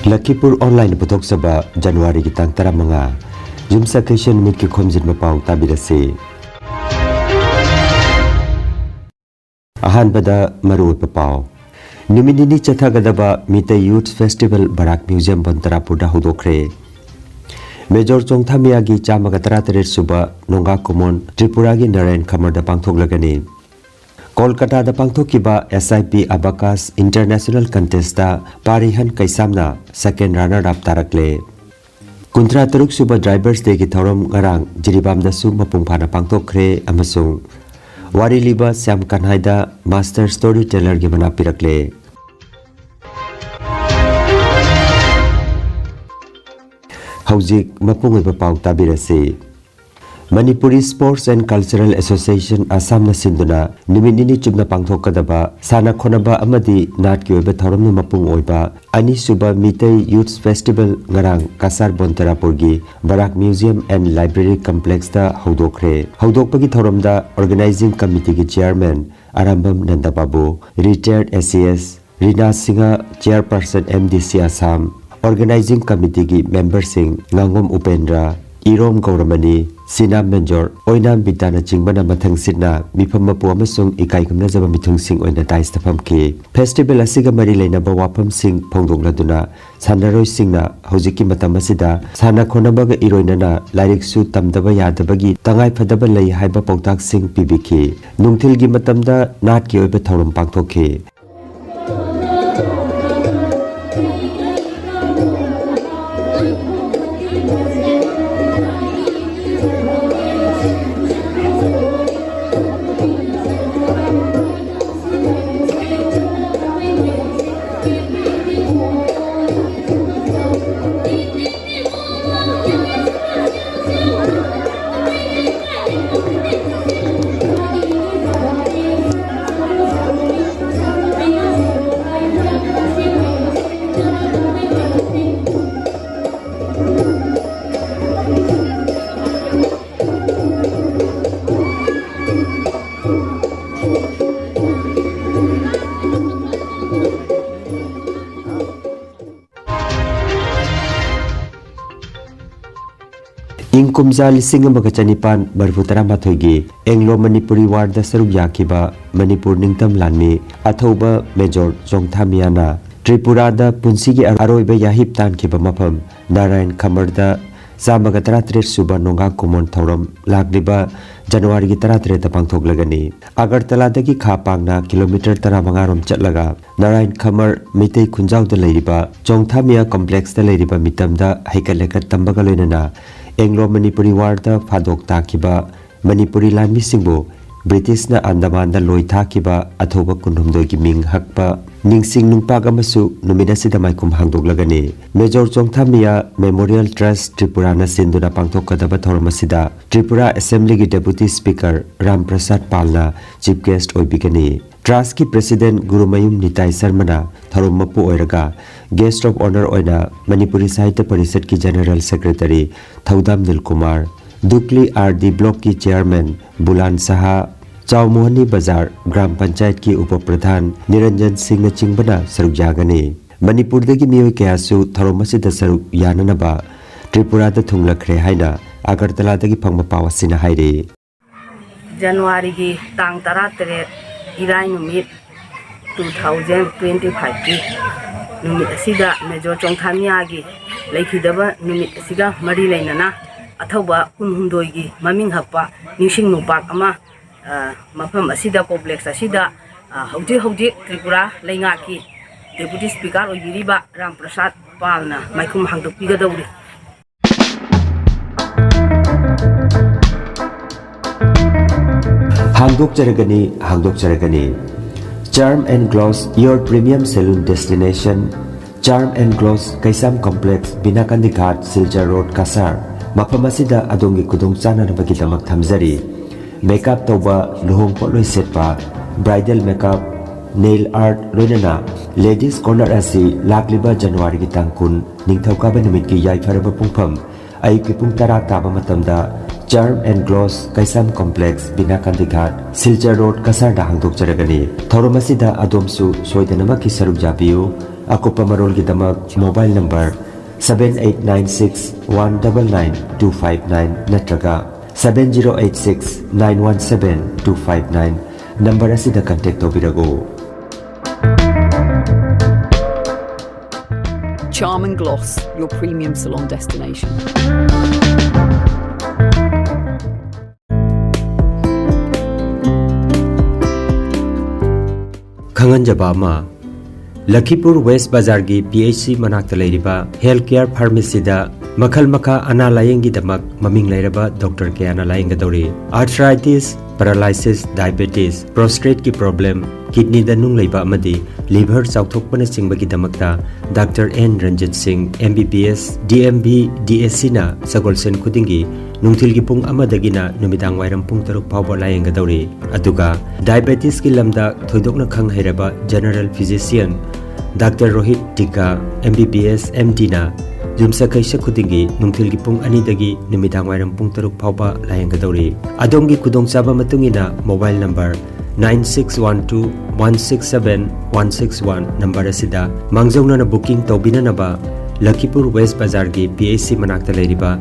Lakhipur online putok saba January ki tang tara mga Jumsa Christian mit ki Khomjinba Pao tabirasi. Ahan bada maru pao. Numidini chathagadaba Mite Youth Festival Barak Museum Bontarapurda hudokre. Major Chongthamiyagi chamagatara terer suba nonga common Tripura gi Narayan Khamarda pangthok lagani. Kolkata da pangthokiba SIP Abacus International Contest da Parihan Kaisamna second runner up tarakle. Kuntra teruk suba drivers day ki thoram ngarang jiribam da su mapungphana pangthokre amasung wari liba Sam Kanhaida master storyteller gi mana pirakle. Haujik mapungoiba pau tabirasi. Manipuri Sports and Cultural Association Assam na sinduna niminini chubna pangthokadaba sana khonaba amadi nat ki oiba thoramna mapung oiba ani suba Mitei Youth Festival ngarang Kasar Bontarapurgi Barak Museum and Library Complex da hodokre. Hodokpagi thoramda organizing committee ki chairman Arambam Nandababu, retired SCS Rina Singha chairperson MDC Assam, organizing committee ki member sing Ngangom Upendra, Irom Gauramani, Sina Major, Oinam Bidana Chingbana Mathang Sidna, Mipamapu Amasung Ikai Kamnazaba Mithung Sing Oina Dais Tapamki. Festival Asiga Marilena Bawapam Sing Pongdong Laduna, Sanaroi Singna, Hojiki Matamasida, Sana Konabaga Iroinana, Larik Su Tamdaba Yadabagi, Tangai Padaba Lay Haiba Pogtak Sing PBK, Nungtilgi Matamda, Natki Oiba Thorum Pangtoki. Kumza lising magachanipan Marvutara Mathogi, Anglo Manipuri Ward da Saruk Yakiba, Manipur Ningtam Lanmi, Athoba Major Chongthamiana, Tripura da Punsigi Aroiba Yahip Tan Kiba Mapam, Narayan Khamarda, Zamagatara Tre Suba Nonga Kumon Thoram, Lagliba, January Gitara Tre Tapangthok Lagani, Agartala dagi Khapangna, kilometer Taramangarom Chatlaga, Narayan Khamar, Mitei Kunjau da Leriba, Chongthamia Complex da Leriba Mitamda, Haikalekat Tambagalenana, Anglo Manipuri Warda Fadok Takiba, Manipuri Lanmi Singbo, British na Andaman da Loi Takiba, Athoba Kunhumdoi ki Ming Hakpa, Ningsing Nungpag Amasu, Numinasida Maikum Hangdog Lagani, Major Chongthamia Memorial Trust Tripura na Sinduna Pangthokadaba Thoramasida, Tripura Assembly ki Deputy Speaker Ram Prasad Palna, Chief Guest Oibigani, Trust ki President Gurumayum Nitai Sarmana, Thorum Mapu Oiraga, Guest of Honor Oina, Manipuri Sahitya Parishad ki General Secretary, Thaudam Nilkumar, Dukli RD Block ki Chairman, Bulan Saha, Chaumohani Bazar, Gram Panchayat ki Upapradhan, Niranjan Singh na Chingbana Saruk Yagani. Manipur dagi miyoi kayasu Thorumasida Saruk Yananaba, Tripura da Thunglakre Haina, Agartala dagi Phangma Pawasina Hairi. January ki tang tara tere Irai numit 2025 ki numit asida Major Chongthamia gi Lakhidaba numit asiga mari lainana athoba kunhundoi gi maming happa ningsing nupak ama mafam asida complex asida hauji Tripura lainga ki Deputy Speaker oibiriba Ram Prasad Palna maikum hangdok pigadawri. Hangdok Jaragani, Charm and Gloss, your premium saloon destination. Charm and Gloss, Kaisam Complex, Binakandi Ghat, Silja Road, Kasar. Mapamasida adongi kudong sana na bagidamak thamzari. Makeup toba, luhong poloi setpa, bridal makeup, nail art, loinana, ladies corner asi, lagliba January gitangkun, ningthawkaba namit ki yai faraba pungpam, ay kipung tara taba matamda, Charm and Gloss Kaisam Complex Binakandi Ghat Silja Road Kasar da hangdok jaragani. Thorumasida adomsu soidanama ki saruk jabiyu Akupa marol gidamak mobile number 7896199259 natraga 7086917259 number asida contact tobirago. Charm and Gloss, your premium salon destination. Khomjinba Lakhipur West Bazar gi PHC manakta leiriba healthcare pharmacy da makhal makha ana layeng gi damak maming leiraba doctor ke ana layeng gadori arthritis paralysis diabetes prostate ki problem kidney da nung leiba amadi liver chauthokpana chingba gi damakta Dr. N Ranjit Singh MBBS DMB DSC na sagolsen khudingi nungthil gi pung amadagina numidang wairam pung taruk phawba layeng gadori aduga diabetes ki lamda thoidokna khang hairaba general physician Dr. Rohit Tika MBBS MD na Jumsa kaisa khudingi nungthil gi pung ani dagi numidang wairam pung taruk phawba layeng gadori adongi kudong chaba matungina mobile number 9612167161 number asida mangjauna na booking tobina naba Lakhipur West Bazar gi PHC manakta leiriba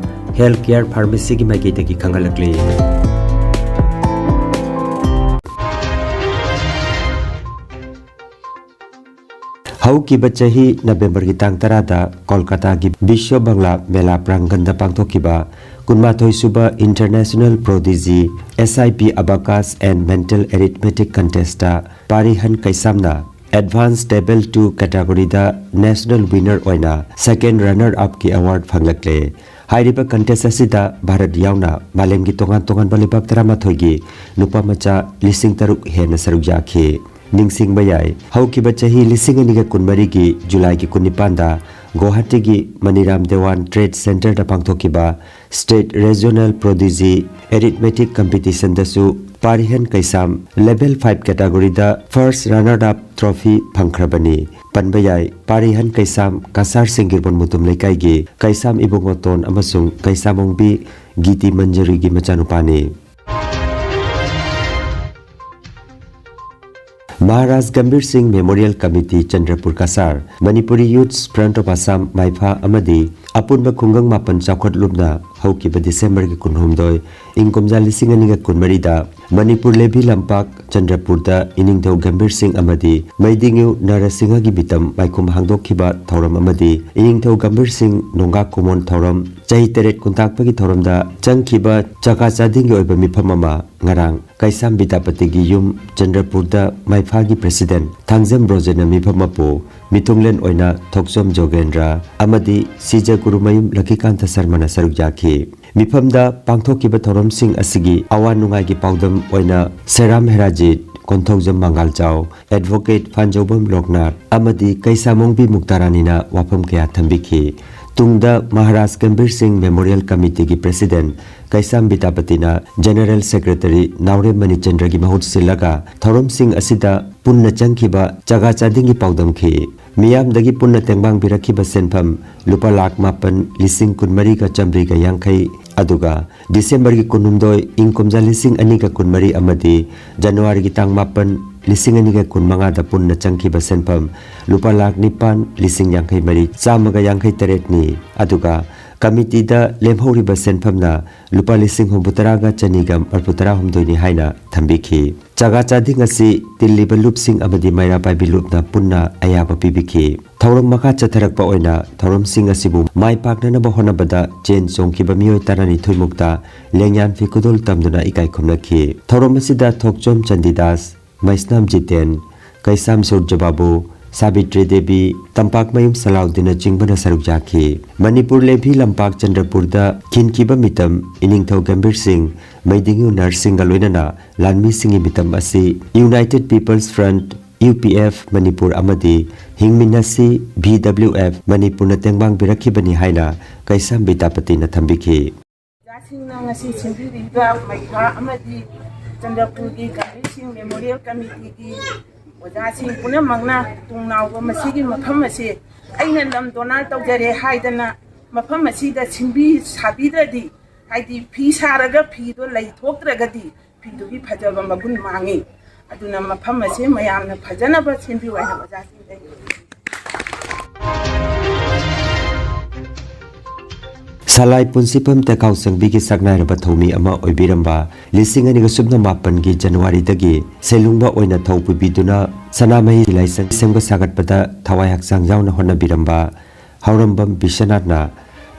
healthcare pharmacy gi magi dagi khangalakli Hau ki bachahi November ki tang tarada Kolkata ki Bisho Bangla Mela Pranganda pangthokiba kunmathoi suba International Prodigy SIP Abacus and Mental Arithmetic Contesta Parihan Kaisamna Advanced Table 2 category da National Winner oina Second Runner Up ki award phanglakle Hairiba contest asida Bharat yauna malem gi tongan balibak taramathoy gi nupa macha lising taruk hena saruk jakhe Ningsing bayai haukiba chahi lising aniga kunmari gi July ki kunipanda Guwahati gi Maniram Dewan Trade Center da pangthokiba State Regional Prodigy Arithmetic Competition dasu Parihan Kaisam Level 5 category da First Runner Up Trophy phangkhrabani Panbayai Parihan Kaisam Kasar Singirbon Mutum Lekai gi Kaisam Ibungoton amasung Kaisamongbi Giti Manjari gi machanupani Maharaj Gambir Singh Memorial Committee Chandrapur Kasar Manipuri Youths Front of Assam Maifa Amadi Apunba Khungang Mapan Chaukhat Lubna Haukiba December ki kunhumdoi Ingkomja lising aniga kunmarida Manipur Lebi Lampak Chandrapur da Iningthau Gambir Singh Amadi Maidingu Narasingha gi bitam Maikum Hangdokhiba Thauram Amadi Iningthau Gambir Singh Nonga Kumon Thauram Chahi Teret Kuntakpa ki Thauram da Changkhiba Chaka Chading gi oiba mifam ama ngarang Kaisam Bidapati gi yum Chandrapur da Maifa gi President Thangjam Brojena mifamapu Mitunglen oina Thoksom Jogendra Amadi Sija Gurumayum Lakhikanta Sarmana saruk jakhi Mifamda pangthokiba thorom sing asigi awan nungai gi paudam oina Seram Herajit Konthokjam Mangal Chau Advocate Fanjobam Loknar Amadi Kaisamongbi Muktaranina wafam kaya thambikhi Tungda Maharaj Gambir Singh Memorial Committee ki President Kaisam Bitapatina General Secretary Naure Manichandra gi mahut silaga Thorom Singh asida punna changkhiba chaga chadingi paudam khi Miyam dagi punna tengbang birakhiba senpham lupa lakh mapan lising kunmari ka chamri ka yangkhai aduga December gi kunumdoi ingkomja lising ani ka kunmari amadi January gi tang mapan lising ani ka kunmanga da punna changkhiba senpham lupa lakh nipan lising yangkhai mari chamaga yangkhai teret ni aduga Committee da lemhori ba senphamna lupa lising humbutara ga chanigam arputara humdoini haina thambikhi chaga chading asi tilli ba lupsing amadi maira pai bilupna punna ayaba pibikhi thauram makha chatharakpa oina thauram sing asibu mai pakna na bahona bada chen chongki ba mioi tarani thuimukta lengyan fikudol tamduna ikai khomnakhi thauram asida thokchom chandidas maisnam jiten kaisam surjababu Sabitri Devi Tampak Mayum Salaudina Jingbana Saruk Jakhi Manipur Lebi Lampak Chandrapur da Kinkiba Mitam Iningthau Gambir Singh Maidingu Nursing Galoinana Lanmi Singhi Mitam Asi United People's Front UPF Manipur Amadi Hingminasi BWF Manipur na tengbang birakhibani haina Kaisam Bitapati na thambikhi Jasingna ngasi chimbiriba Maikha Amadi Chandrapur ki Gambir Singh Memorial Committee ki Wajasi puna mangna tungnaw ba masigi mafam asi aina lam donal tawjare haidana mafam asi da chimbi sabidadi haidi phi saraga phi do lai thokragadi phi do gi phajaba magun mangi aduna mafam asi mayamna phajana ba chimbi wa wajasi dai Salai Punsipam Tekau Sangbigi Sagnai Rabathomi Ama Oibiramba, Lising and Subna Mapangi January Dagi, Selumba Oina Taupu Biduna, Sanamai license Semba Sagat Pata, Tawai Haksang Yauna Hona Biramba, Haurambam Bishanatna,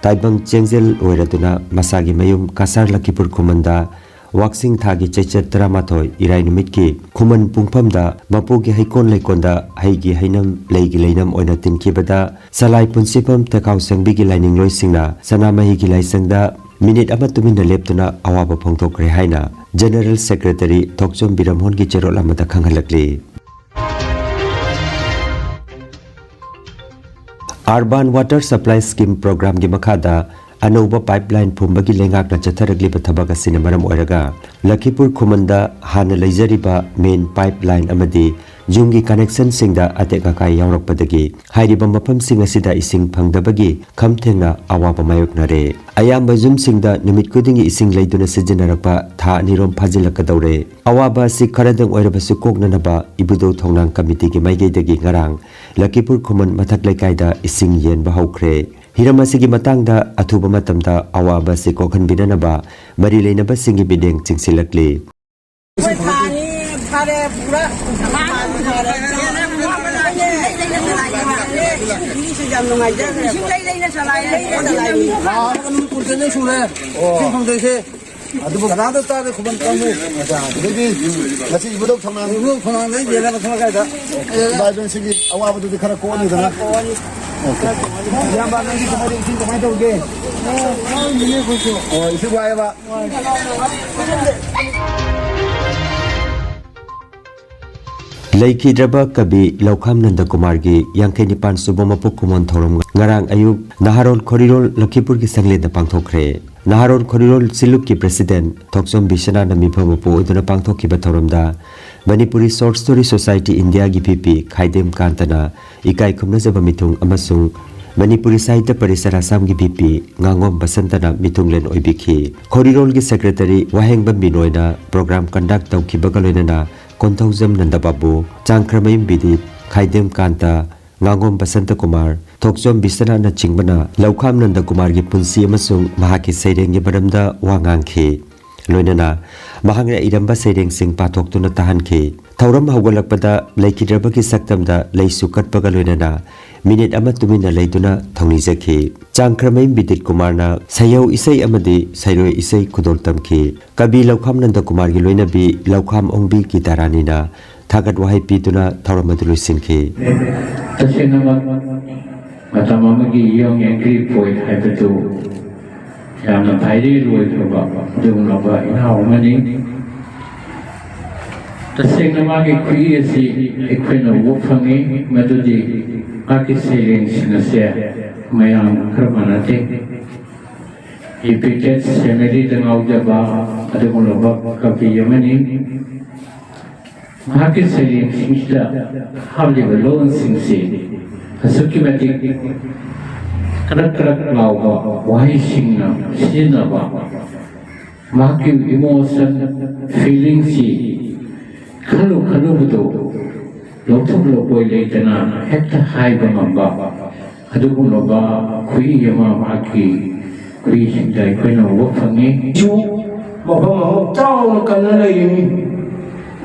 Taibang Chengzel Oiratuna, Masagi Mayum, Kasar Lakhipur Kumanda, Waxing Thagi Chechet Dramatoi, Irainumiki, Kuman Pungpamda, Mapugi Haikon Lekonda, Haigi Hainam, Legi Lainam Oinatin Kibada, Salai Punsipam Tekau Sangbigi Lining Loisingna, Sanamahigi Laisangda, Minute Amatumin Leptuna, Awaba Pongtok Rehaina, General Secretary Tokchom Biramhongi Cherol Amata Kangalakli. Urban Water Supply Scheme Program Gi Makada, Anova pipeline Pumbagi Lengak na Chatharagli Batabaga Sinamaram Oiraga, Lakhipur Kumanda Hana Laizariba main pipeline Amadi, Jungi connection Singda Atekakai Yaurok Padagi, Hairiba Mapam Singa Sida Ising Pangdabagi, Kamtenga Awaba Mayok Nare, Ayamba Zum Singda Numit Kudingi Ising Laiduna Sijanarapa, Tha Nirom Pazilakadore, Awaba Si Karadang Oirabasu Kognanaba, Ibudo Tongnang Committee Maige Dagi Ngarang, Lakhipur Kuman Mataklekaida Ising Yen Bahaukre. Hiramasi matangda athuba matamda awaba se kokhan binanaba mari leinaba singi bideng chingsilakli aduh karena tu ada kuban kamu, jadi nasi ibu dok sama ibu sama ni dia nak sama kaya, bagian segi awak betul dikerja kau ni kan? Yang mana ni kemarin sini kemarin tu ke? Ini khusus. Oh, isi buaya pak. Laikhidraba Kabi Laukham Nanda Kumargi Yangkai Nipan Subomapuk Kumon Thorom Ngarang Ayub Naharol Korirol Lakhipur ki Sangle na Pangthokre Naharol Korirol Siluk ki President Thoksom Bishana na Miphamupu Uduna Pangthokki Bathoromda Manipuri Short Story Society India gi PP Khaidem Kantana Ikai Khumnajaba Mithung amasung Manipuri Sahitya Parisara Assam gi PP Ngangom Basantana Mithunglen Oibikhi Korirol gi Secretary Wahengba Binoina Program Conduct Tawkhibaga loinana Kontauzam Nandababu, Changkramayim Bidit, Khaidem Kanta, Ngangom Basanta Kumar, Thoksom Bisana na Chingbana, Laukham Nanda Kumar gi Punsi amasung Mahaki Saireng gi Baramda Wangangkhi. Loinana, Mahanga Iramba Saireng Sing Pathoktuna Tahankhi. Thauram Haugalakpada, Laikhidraba ki Saktamda, Laisu Katpaga Loinana, Minute Amatumina Laituna, Thonizaki. Changkramayim Bidit Kumarna, Sayo Isai Amadi, Sairo Isai Kudoltamki. Kabi Laukham Nanda Kumar gi Loinabi, Laukham Ongbi ki Taranina, Thagat Wahai Pituna, Thauramadu Sinki. Matamamagi young angry poet had to Yam Paidi Roy doing over in how many the Singamagi Kriasi, a queen of Wofangi, Medodi, Aki savings in the Sea, Mayam Kramanati. He picked Semedi the Naujaba, the Mulaba Kapi Yamani. Aki savings, how they were low and sincere. Asukimati karak lawa wahai singna sinaba maki emotion feelings si kalu betul loktum lokoi leitana hekta hai bangamba adugun loba kui yama maki kui singdai kui na wafangi chu mapam tao kanala yini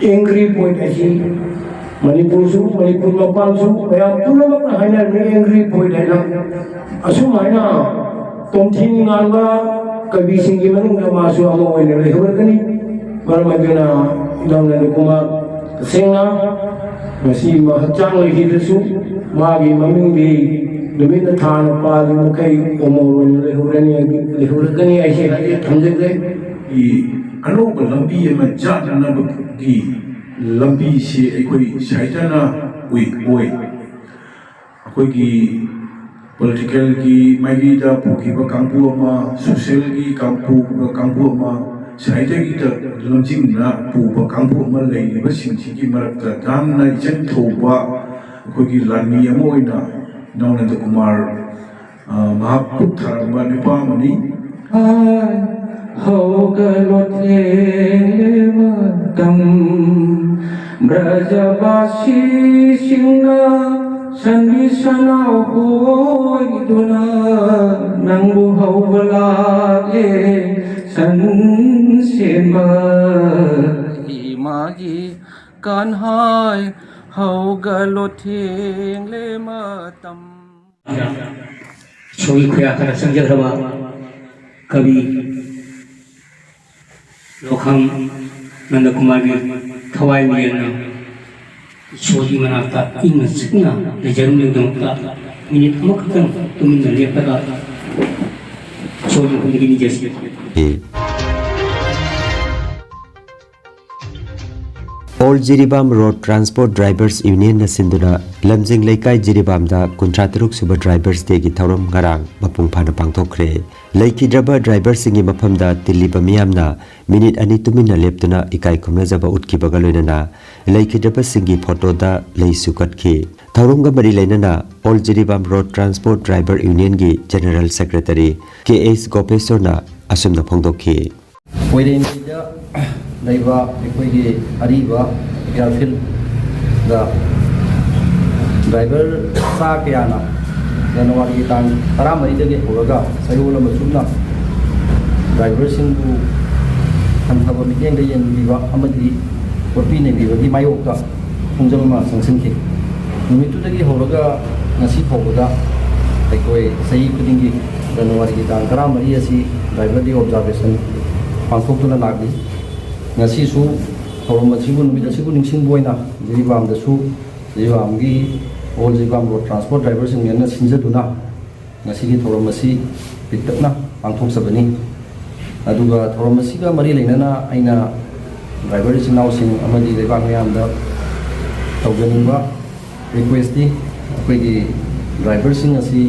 angry point aji Manipur Mapal Mayam Pulamak Haina angry poet Asumana Tomtin Nanga Kabi Singiman Masu Amo in the Hurricane Baramagana Down the Kuma Singa Masi Mahachang Hidasu Magi Maming the Minatan of Padi Mukai Omo in the Hurricane I say Tanjak I know Lambi and my judge and number Lambi si ekoi saitana oi akoi ki political ki magi da puki ba kampu ama social ki kampu ama saita ki da lamjing na pu ba kampu ama lei ba singsi ki marakta dam na chen thoba akoi ki lani ama oina Nanda Kumar mahaput tharamba nipa mani Hogalotema Brajabasi Singha Sandi sanau hoiduna nangbu haubalage san senba imagi kan hai haugaloteng le matam Sogi kuya kana sanjagraba kabi Lokham Nanda Kumar bi thawai miyana Sogi manata inna sikna le jarum le dongta minit amakatan tuminna lepata Sogi kunigini jesi All Jiribam Road Transport Drivers Union na sinduna Lamjing Laikai Jiribam da Kuntrataruk Suba Drivers Day ki Thauram Ngarang Mapung Phana Pangthokre Laikhidraba Drivers singi mafamda Tiliba miyamna minute ani tumina leptuna ikai khumnajaba utkibaga loinana Laikhidraba singi photo da leisu katki Thaurumga mari lainana All Jiribam Road Transport Driver Union gi General Secretary KS Gopeswarna asumna phongdokhi Laiba equity Ariba Airfield the driver Sakiana January Tan Taramari Horaga Sayula Masuna drivers into Hantaba Migan the Viva Amadi Opinion Viva di Mayoka Khomjinba Sansinki Numitudagi Horaga Nasi Hoga Equi Say Pudingi January Tan Taramari si driver the observation Pankopuna Nagi ngasi su thawram asibu numit asibu ningsing boina jiribam da su jiribam gi all jiribam road transport drivers sing yana sinjaduna ngasi gi thawram asi pitakna pangthok sabani aduga thawram asi ga mari leinana aina driver sinau sing amadi lebak mayam da tawjaningba request di akoi gi driver sing asi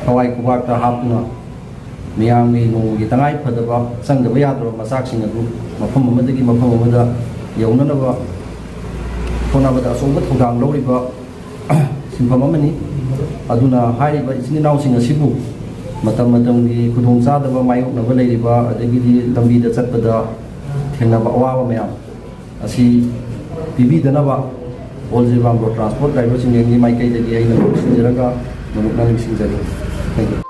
hawai kubak ta hapna Miami no gitangai padaba sangdaba yadro masaksing adu mafam amadagi mafam amada yaunanaba phonabada sobat thudang loriba simpham amani aduna hairiba isini nausing asibu matam matamgi khudong chadaba mayoknaba leiriba adagidi lambida chatpada thengnaba awawa mayam asi pibidanaba All Road Transport Drivers Union maikai dagi aina sinjaraga manukna sinjari thank you.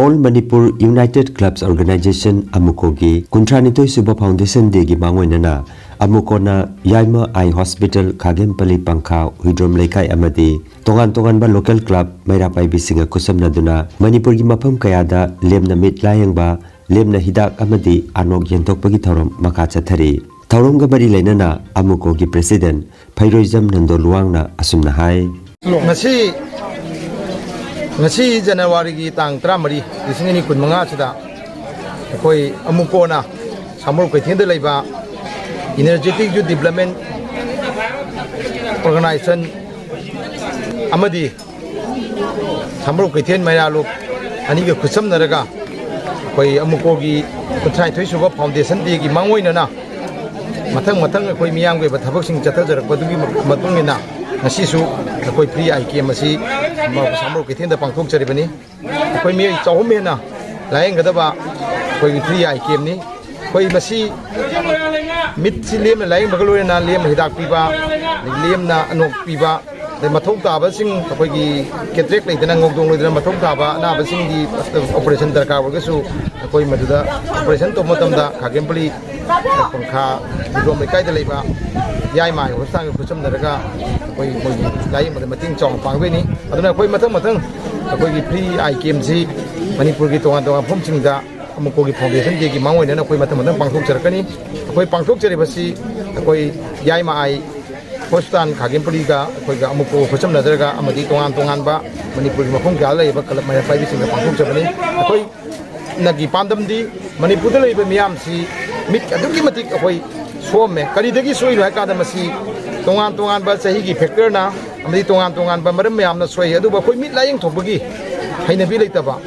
All Manipur United Clubs Organization Amukogi Kuntranitoi Suba Foundation Degi Mangoinana Amukona Yaima Eye Hospital Khagempali Pankha Huidrom Laikai Amadi Tongan Ba Local Club Mairapai Bisinga Kusamnaduna Manipur gi mafam kayada lemna mit layangba lemna hidak amadi anok yentokpagi thauram makha chathari Thauramga bari lainana Amukogi President Phairoizam Nando Luangna asumna hai ngasi January gi tang 13 lisingini kun manga sida koi amukona samur ko thinde leiba energetic youth development organization amadi samur ko thien maya lok ani ga khusam naraga koi amukogi kuthai thoi suba foundation de gi mangoina na mathang koi miyang ge thabak sing chathajarak padugi matungina ngasi su koi free IKM asi samur ko thinde pangthok charibani koi mi chawmena laeng gadaba koi free IKM ni koi masi mit silem laeng bagaloi na lem hidak piba lem na anok piba de mathok taba sing koi gi ketrek leidana ngokdong leidana mathok taba na ba sing di operation darkar wargasu koi maduda operation to matamda khagempali pangkha bidom lekai da leiba yai mai hostang khusam daraga koi lai mating chong pangbe ni aduna koi mathang koi gi free IKM si Manipur gi tongan phom singda amuko gi foundation de gi mangoi na koi mathang pangthok charakani koi pangthok chari basi koi yai mai hostan khagempali ga koi ga amuko khusam daraga amadi tongan ba Manipur gi mafum ga leiba kalap mai pai singa pangthok chabani koi nagi pandam di Manipur da leiba miyam si mit adugi matik koi Some Karidagi Soy Lakada Masi Tongan ba Sahi factor na Amadi Tongan ba Maram Yamna Soy Adu Bakoi Mit Lying Topagi Hainabi Lataba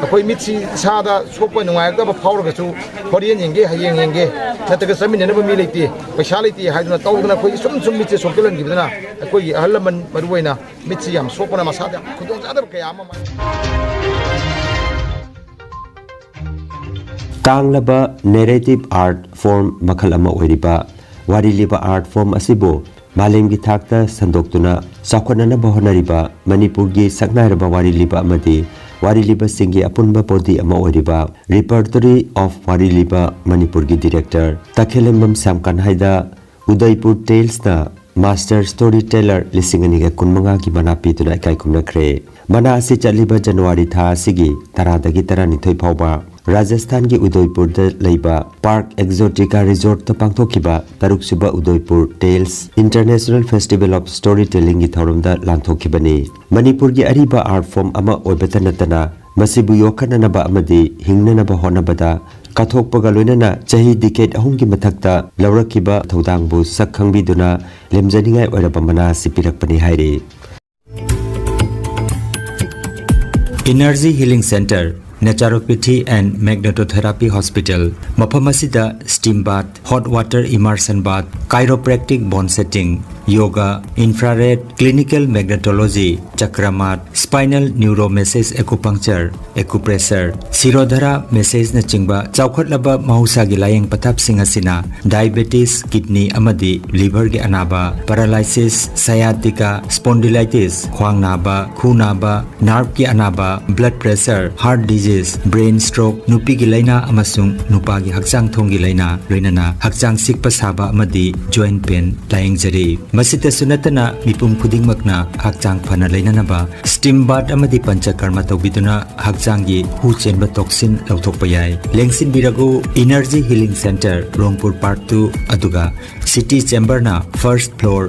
Akoi Mitsi Sada Sopo Nuaka Power to Korean Yenge Hayang Yenge Nataka Samin never militi speciality Hadna Tawna Koi some Mitsi Sokolan Givana Akoi Alaman Maruena Mitsiam Sopona Masada Kudon Adam Kayama Tanglaba narrative art form makhalama oiriba wari liba art form asibo Malem gi thakta sandoktuna sakhonana bahonariba Manipur gi saknairaba wari liba amadi wari liba singi apunba podi ama oriba repertory of wari liba Manipur gi director Takhelembam Samkan haida Udaipur Tales na Master Storyteller lisingani ga kunmanga gi mana pituna kai kumna kre mana asi chaliba January tha asigi taradagi taranithoi phawba Rajasthan ki Udaipur da leiba Park Exotica Resort ta pangthokiba Taruksuba Udaipur Tales International Festival of Storytelling gi thorumda lanthokibani Manipur gi ariba art form ama oibatanatana masibu yokhananaba amadi hingnanaba honabada kathokpaga loinana chahi decade ahumgi mathakta lawrakiba thodangbu sakhangbiduna lemjaningai oiraba mana sipirakpani hairi Energy Healing Center Naturopathy and Magnetotherapy Hospital Mapamasida Steam Bath Hot Water Immersion Bath Chiropractic Bone Setting Yoga Infrared Clinical Magnetology Chakramat Spinal Neuromassage Acupuncture Acupressure Sirodhara Massage na chingba chawkhatlaba mahusagi layeng pathap singasina Diabetes Kidney amadi Liver gi anaba Paralysis Sciatica Spondylitis khwang naba khu naba Nerve gi anaba Blood Pressure Heart Disease Brain Stroke Nupi gi laina amasung nupa gi hakchang thong gi laina loinana hakchang sikpa saba amadi joint pain layeng jari Masita sunatana mipum khudingmakna hakchang phana leinanaba steam bath amadi panchakarma tawbiduna hakchangi hu chenba toxin lauthokpa yai lengsin biragu Energy Healing Center Rongpur Park 2 aduga City Chamber na first floor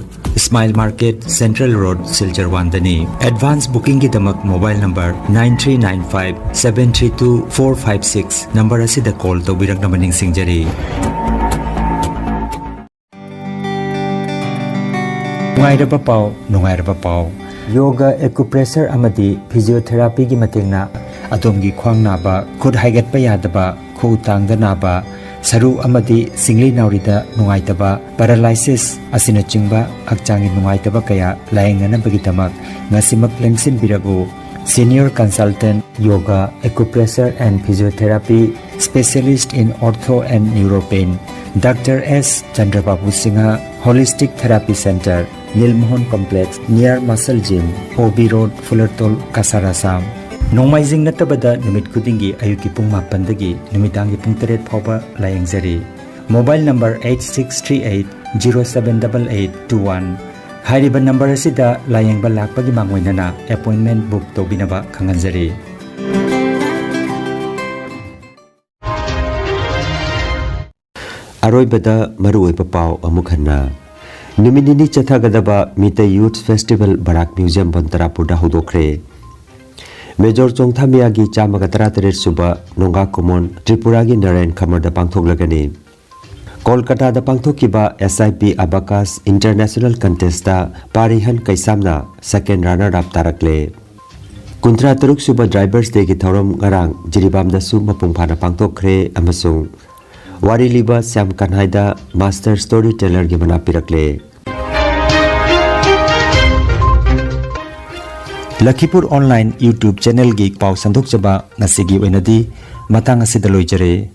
Smile Market Central Road Silchar Wandani advance booking ki damak mobile number 9395732456 number asida call tawbirak namaning singjari Nungairaba pau yoga acupressure amadi physiotherapy gi matengna adomgi khwang naba khud haigat pa yadaba khu tangda naba saru amadi singli naurida nungaitaba paralysis asina chingba hakchangi nungaitaba kaya laengana bagi tamak ngasimak lengsin birago Senior Consultant Yoga Acupressure and Physiotherapy Specialist in Ortho and Neuropain Dr. S. Chandrababu Singha Holistic Therapy Center Nilmohon Complex near Muscle Gym Hobi Road Fullertol Kasarasam Nongmaizing natabada numit kudingi ayuki pung mapandagi numitangi pung teret phoba layengzari Mobile number 8638078821 Hairiba number asida layengba lakpagi mangwainana appointment book tobinaba khanganjari Aroibada maruoiba pau amukhanna Numinini chathagadaba Mita Youth Festival Barak Museum Bantarapurda hodokre Major Chongthamiyagi Chamagatara suba Nonga Komon Tripuragi Narayan Kamarda pangthoklagani Kolkata da pangthokiba SIP Abacus International Contesta Parihan Kaisamna second runner up tarakle Kuntra Taruk suba drivers de gi thorom ngarang jiribam da su mapung phana pangthokre amasung Wari liba Sam Kanhaida Master Storyteller gi mana pirakle Lakhipur online YouTube channel gi pau sandok chaba ngasigi oinadi matang asida loijare